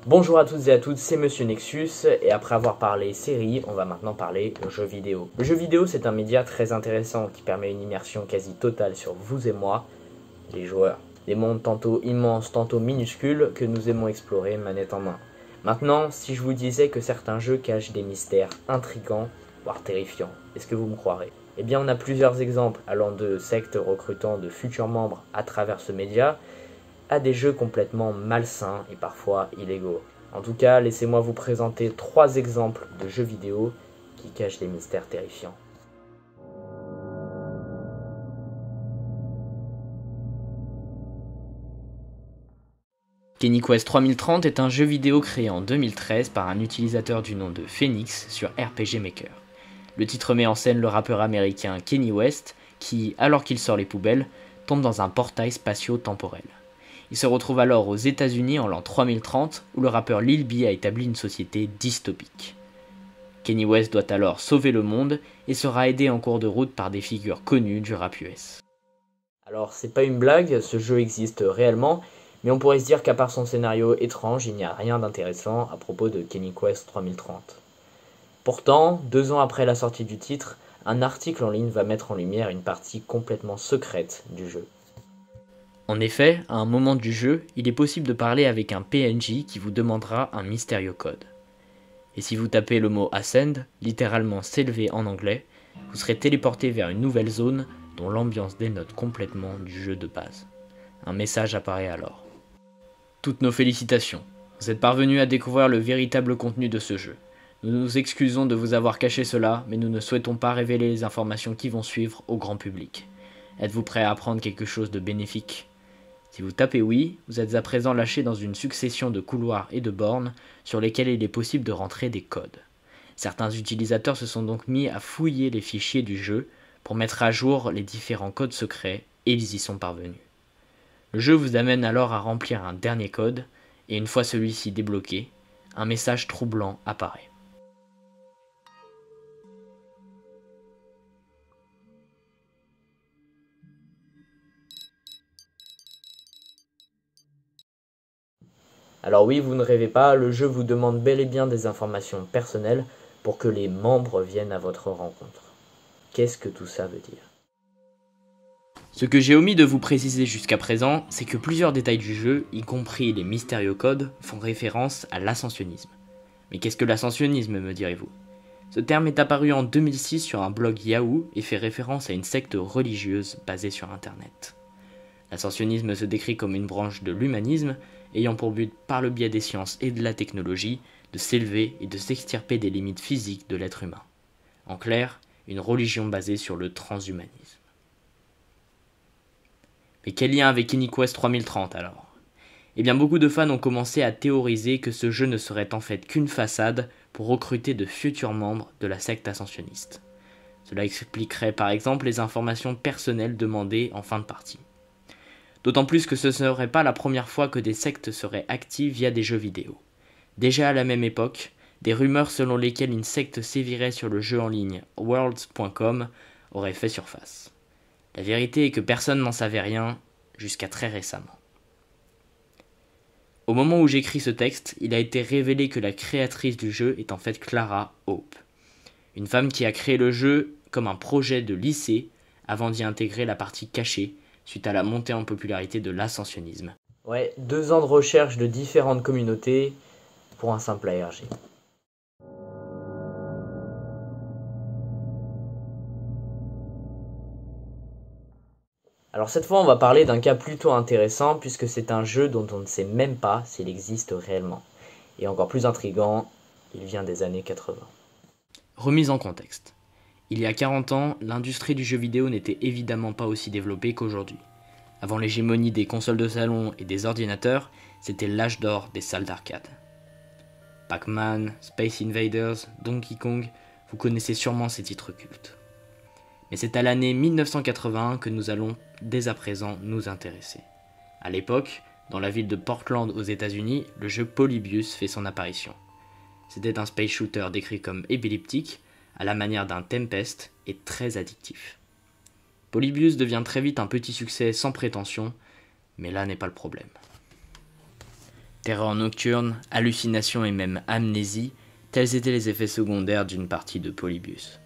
Bonjour à toutes et à toutes, c'est Monsieur Nexus et après avoir parlé série, on va maintenant parler jeux vidéo. Le jeu vidéo, c'est un média très intéressant qui permet une immersion quasi totale sur vous et moi, les joueurs. Des mondes tantôt immenses, tantôt minuscules que nous aimons explorer manette en main. Maintenant, si je vous disais que certains jeux cachent des mystères intrigants, voire terrifiants, est-ce que vous me croirez? Eh bien, on a plusieurs exemples allant de sectes recrutant de futurs membres à travers ce média, à des jeux complètement malsains et parfois illégaux. En tout cas, laissez-moi vous présenter 3 exemples de jeux vidéo qui cachent des mystères terrifiants. Kenny Quest 3030 est un jeu vidéo créé en 2013 par un utilisateur du nom de Phoenix sur RPG Maker. Le titre met en scène le rappeur américain Kanye West qui, alors qu'il sort les poubelles, tombe dans un portail spatio-temporel. Il se retrouve alors aux États-Unis en l'an 3030 où le rappeur Lil B a établi une société dystopique. Kanye West doit alors sauver le monde et sera aidé en cours de route par des figures connues du rap US. Alors, c'est pas une blague, ce jeu existe réellement, mais on pourrait se dire qu'à part son scénario étrange, il n'y a rien d'intéressant à propos de Kenny Quest 3030. Pourtant, 2 ans après la sortie du titre, un article en ligne va mettre en lumière une partie complètement secrète du jeu. En effet, à un moment du jeu, il est possible de parler avec un PNJ qui vous demandera un mystérieux code. Et si vous tapez le mot Ascend, littéralement s'élever en anglais, vous serez téléporté vers une nouvelle zone dont l'ambiance dénote complètement du jeu de base. Un message apparaît alors. Toutes nos félicitations, vous êtes parvenus à découvrir le véritable contenu de ce jeu. Nous nous excusons de vous avoir caché cela, mais nous ne souhaitons pas révéler les informations qui vont suivre au grand public. Êtes-vous prêt à apprendre quelque chose de bénéfique ? Si vous tapez oui, vous êtes à présent lâché dans une succession de couloirs et de bornes sur lesquels il est possible de rentrer des codes. Certains utilisateurs se sont donc mis à fouiller les fichiers du jeu pour mettre à jour les différents codes secrets et ils y sont parvenus. Le jeu vous amène alors à remplir un dernier code et une fois celui-ci débloqué, un message troublant apparaît. Alors oui, vous ne rêvez pas, le jeu vous demande bel et bien des informations personnelles pour que les membres viennent à votre rencontre. Qu'est-ce que tout ça veut dire ? Ce que j'ai omis de vous préciser jusqu'à présent, c'est que plusieurs détails du jeu, y compris les mystérieux codes, font référence à l'ascensionnisme. Mais qu'est-ce que l'ascensionnisme, me direz-vous ? Ce terme est apparu en 2006 sur un blog Yahoo et fait référence à une secte religieuse basée sur Internet. L'ascensionnisme se décrit comme une branche de l'humanisme ayant pour but, par le biais des sciences et de la technologie, de s'élever et de s'extirper des limites physiques de l'être humain. En clair, une religion basée sur le transhumanisme. Mais quel lien avec Kenny Quest 3030 alors ? Eh bien beaucoup de fans ont commencé à théoriser que ce jeu ne serait en fait qu'une façade pour recruter de futurs membres de la secte ascensionniste. Cela expliquerait par exemple les informations personnelles demandées en fin de partie. D'autant plus que ce ne serait pas la première fois que des sectes seraient actives via des jeux vidéo. Déjà à la même époque, des rumeurs selon lesquelles une secte sévirait sur le jeu en ligne Worlds.com auraient fait surface. La vérité est que personne n'en savait rien jusqu'à très récemment. Au moment où j'écris ce texte, il a été révélé que la créatrice du jeu est en fait Clara Hope, une femme qui a créé le jeu comme un projet de lycée avant d'y intégrer la partie cachée suite à la montée en popularité de l'ascensionnisme. Ouais, 2 ans de recherche de différentes communautés pour un simple ARG. Alors cette fois on va parler d'un cas plutôt intéressant puisque c'est un jeu dont on ne sait même pas s'il existe réellement. Et encore plus intriguant, il vient des années 80. Remise en contexte. Il y a 40 ans, l'industrie du jeu vidéo n'était évidemment pas aussi développée qu'aujourd'hui. Avant l'hégémonie des consoles de salon et des ordinateurs, c'était l'âge d'or des salles d'arcade. Pac-Man, Space Invaders, Donkey Kong, vous connaissez sûrement ces titres cultes. Mais c'est à l'année 1981 que nous allons dès à présent nous intéresser. À l'époque, dans la ville de Portland aux États-Unis, le jeu Polybius fait son apparition. C'était un space shooter décrit comme épileptique, à la manière d'un Tempest et très addictif. Polybius devient très vite un petit succès sans prétention, mais là n'est pas le problème. Terreur nocturne, hallucinations et même amnésie, tels étaient les effets secondaires d'une partie de Polybius.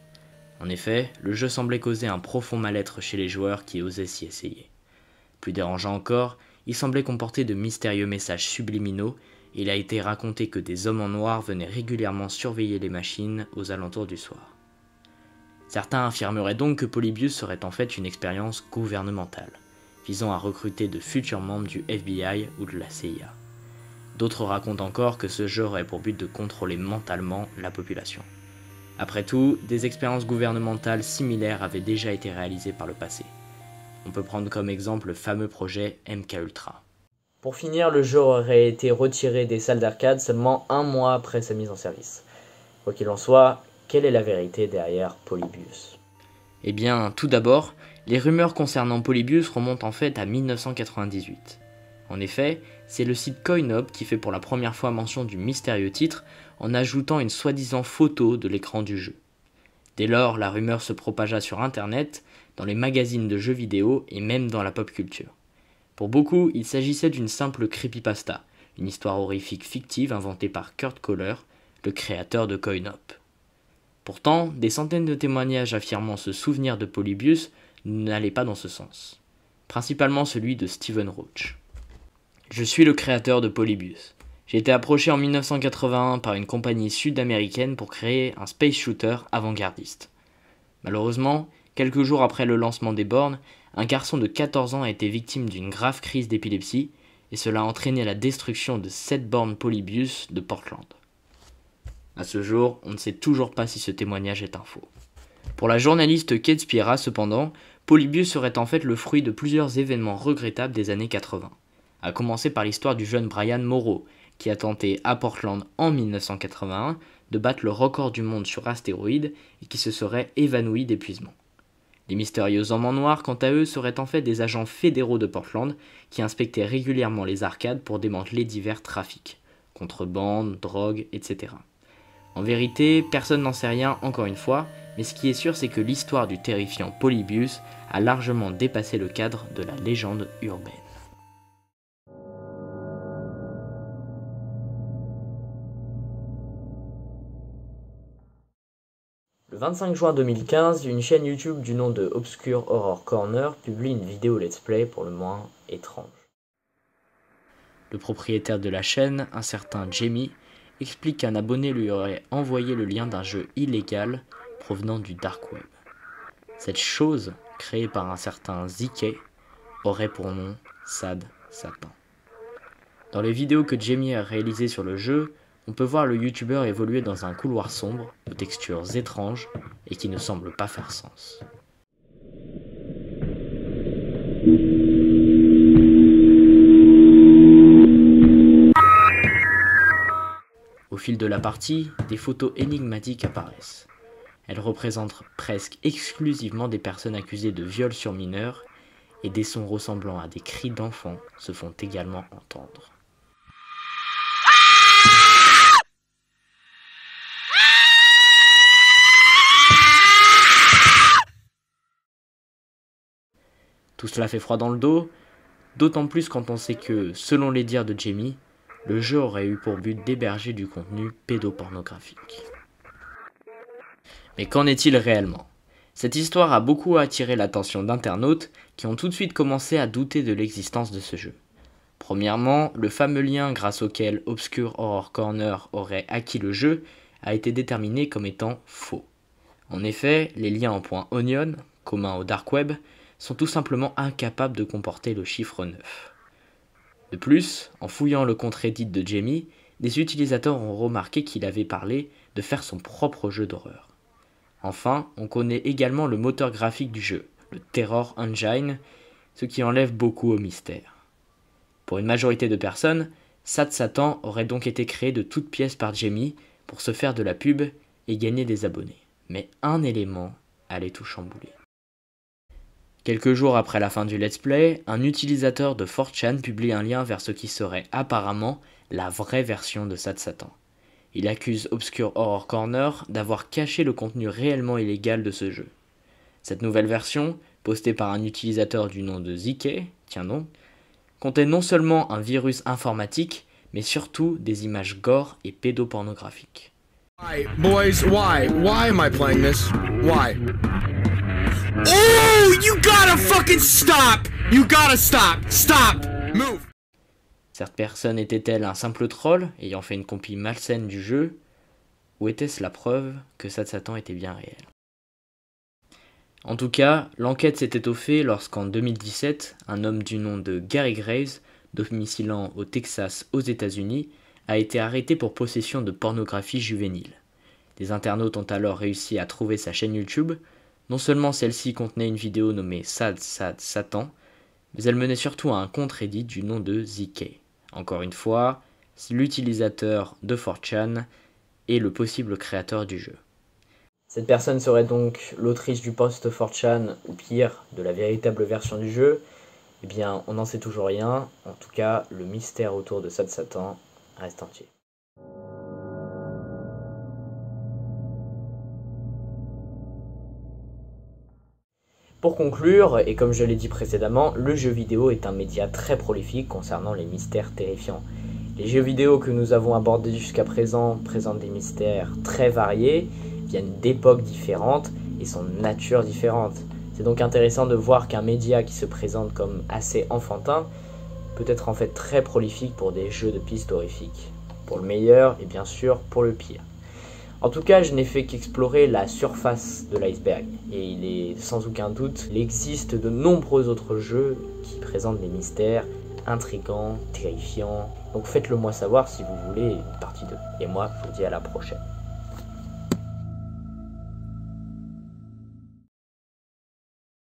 En effet, le jeu semblait causer un profond mal-être chez les joueurs qui osaient s'y essayer. Plus dérangeant encore, il semblait comporter de mystérieux messages subliminaux et il a été raconté que des hommes en noir venaient régulièrement surveiller les machines aux alentours du soir. Certains affirmeraient donc que Polybius serait en fait une expérience gouvernementale, visant à recruter de futurs membres du FBI ou de la CIA. D'autres racontent encore que ce jeu aurait pour but de contrôler mentalement la population. Après tout, des expériences gouvernementales similaires avaient déjà été réalisées par le passé. On peut prendre comme exemple le fameux projet MKUltra. Pour finir, le jeu aurait été retiré des salles d'arcade seulement un mois après sa mise en service. Quoi qu'il en soit, quelle est la vérité derrière Polybius ? Eh bien, tout d'abord, les rumeurs concernant Polybius remontent en fait à 1998. En effet, c'est le site CoinOp qui fait pour la première fois mention du mystérieux titre en ajoutant une soi-disant photo de l'écran du jeu. Dès lors, la rumeur se propagea sur internet, dans les magazines de jeux vidéo et même dans la pop culture. Pour beaucoup, il s'agissait d'une simple creepypasta, une histoire horrifique fictive inventée par Kurt Kohler, le créateur de CoinOp. Pourtant, des centaines de témoignages affirmant se souvenir de Polybius n'allaient pas dans ce sens, principalement celui de Stephen Roach. Je suis le créateur de Polybius. J'ai été approché en 1981 par une compagnie sud-américaine pour créer un space shooter avant-gardiste. Malheureusement, quelques jours après le lancement des bornes, un garçon de 14 ans a été victime d'une grave crise d'épilepsie et cela a entraîné la destruction de 7 bornes Polybius de Portland. À ce jour, on ne sait toujours pas si ce témoignage est un faux. Pour la journaliste Kate Spira, cependant, Polybius serait en fait le fruit de plusieurs événements regrettables des années 80. À commencer par l'histoire du jeune Brian Morrow, qui a tenté à Portland en 1981 de battre le record du monde sur astéroïde et qui se serait évanoui d'épuisement. Les mystérieux hommes en noir, quant à eux, seraient en fait des agents fédéraux de Portland qui inspectaient régulièrement les arcades pour démanteler divers trafics, contrebande, drogue, etc. En vérité, personne n'en sait rien encore une fois, mais ce qui est sûr c'est que l'histoire du terrifiant Polybius a largement dépassé le cadre de la légende urbaine. Le 25 juin 2015, une chaîne YouTube du nom de Obscure Horror Corner publie une vidéo let's play pour le moins étrange. Le propriétaire de la chaîne, un certain Jamie, explique qu'un abonné lui aurait envoyé le lien d'un jeu illégal provenant du dark web. Cette chose, créée par un certain ZK, aurait pour nom Sad Satan. Dans les vidéos que Jamie a réalisées sur le jeu, on peut voir le youtubeur évoluer dans un couloir sombre, de textures étranges et qui ne semble pas faire sens. Au fil de la partie, des photos énigmatiques apparaissent. Elles représentent presque exclusivement des personnes accusées de viol sur mineurs et des sons ressemblant à des cris d'enfants se font également entendre. Tout cela fait froid dans le dos, d'autant plus quand on sait que, selon les dires de Jamie, le jeu aurait eu pour but d'héberger du contenu pédopornographique. Mais qu'en est-il réellement ? Cette histoire a beaucoup attiré l'attention d'internautes qui ont tout de suite commencé à douter de l'existence de ce jeu. Premièrement, le fameux lien grâce auquel Obscure Horror Corner aurait acquis le jeu a été déterminé comme étant faux. En effet, les liens en .onion, communs au dark web, sont tout simplement incapables de comporter le chiffre 9. De plus, en fouillant le compte Reddit de Jamie, des utilisateurs ont remarqué qu'il avait parlé de faire son propre jeu d'horreur. Enfin, on connaît également le moteur graphique du jeu, le Terror Engine, ce qui enlève beaucoup au mystère. Pour une majorité de personnes, Sad Satan aurait donc été créé de toutes pièces par Jamie pour se faire de la pub et gagner des abonnés. Mais un élément allait tout chambouler. Quelques jours après la fin du let's play, un utilisateur de 4chan publie un lien vers ce qui serait apparemment la vraie version de Sad Satan. Il accuse Obscure Horror Corner d'avoir caché le contenu réellement illégal de ce jeu. Cette nouvelle version, postée par un utilisateur du nom de ZK, tiens non, contait non seulement un virus informatique, mais surtout des images gore et pédopornographiques. Why, boys, why? Why am I playing this? Why? Oh, you gotta fucking stop! You gotta stop! Stop! Move! Cette personne était-elle un simple troll ayant fait une compil malsaine du jeu, ou était-ce la preuve que Sad Satan était bien réel? En tout cas, l'enquête s'est étoffée lorsqu'en 2017, un homme du nom de Gary Graves, domicilant au Texas aux États-Unis, a été arrêté pour possession de pornographie juvénile. Les internautes ont alors réussi à trouver sa chaîne YouTube. Non seulement celle-ci contenait une vidéo nommée Sad Satan, mais elle menait surtout à un compte Reddit du nom de ZK. Encore une fois, c'est l'utilisateur de 4chan et le possible créateur du jeu. Cette personne serait donc l'autrice du post 4chan, ou pire, de la véritable version du jeu. Eh bien, on n'en sait toujours rien. En tout cas, le mystère autour de Sad Satan reste entier. Pour conclure, et comme je l'ai dit précédemment, le jeu vidéo est un média très prolifique concernant les mystères terrifiants. Les jeux vidéo que nous avons abordés jusqu'à présent présentent des mystères très variés, viennent d'époques différentes et sont de nature différente. C'est donc intéressant de voir qu'un média qui se présente comme assez enfantin peut être en fait très prolifique pour des jeux de pistes horrifiques. Pour le meilleur et bien sûr pour le pire. En tout cas, je n'ai fait qu'explorer la surface de l'iceberg. Et il est sans aucun doute, il existe de nombreux autres jeux qui présentent des mystères intrigants, terrifiants. Donc faites-le moi savoir si vous voulez une partie 2. Et moi, je vous dis à la prochaine.